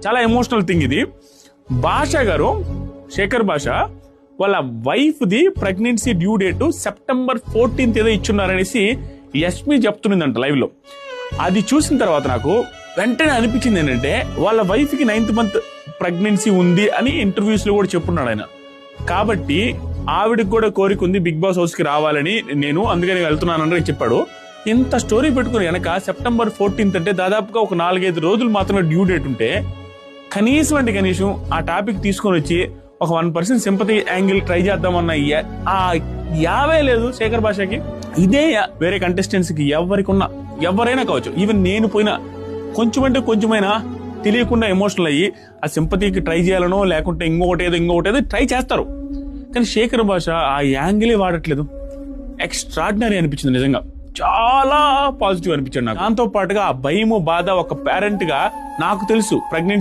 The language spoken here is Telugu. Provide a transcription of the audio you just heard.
చాలా ఎమోషనల్ థింగ్ ఇది. భాష గారు, శేఖర్ భాష వాళ్ళ wife the pregnancy due date September 14th ఏదో ఇచ్చున్నారనేసి యష్మి చెప్తున్నదంట లైవ్ లో. అది చూసిన తర్వాత నాకు వెంటనే అనిపించింది ఏంటంటే వాళ్ళ వైఫ్ కి 9th month ప్రెగ్నెన్సీ ఉంది అని ఇంటర్వ్యూస్ లో కూడా చెప్పున్నాడు ఆయన. కాబట్టి ఆవిడకి కూడా కోరిక ఉంది బిగ్ బాస్ హౌస్ కి రావాలని, నేను అందుకని వెళ్తున్నానని చెప్పాడు. ఇంత స్టోరీ పెట్టుకుని వెనక September 14th అంటే దాదాపుగా ఒక 4-5 రోజులు మాత్రమే డ్యూ డేట్ ఉంటే కనీసం ఆ టాపిక్ తీసుకొని వచ్చి ఒక 1% సింపతి యాంగిల్ ట్రై చేద్దామన్న ఆ 50 లేదు శేఖర్ భాషకి. ఇదే వేరే కంటెస్టెంట్స్ కి ఎవరైనా కావచ్చు, ఈవెన్ నేను పోయినా కొంచెమైనా తెలియకుండా ఎమోషనల్ అయ్యి ఆ సింపతికి ట్రై చేయాలనో లేకుంటే ఇంకొకటేదో ట్రై చేస్తారు. కానీ శేఖర్ భాష ఆ యాంగిలే వాడట్లేదు. ఎక్స్ట్రాడినరీ అనిపించింది, నిజంగా చాలా పాజిటివ్ అనిపించాడు నాకు. దాంతో పాటుగా ఆ భయము బాధ ఒక పేరెంట్ గా నాకు తెలుసు ప్రెగ్నెన్సీ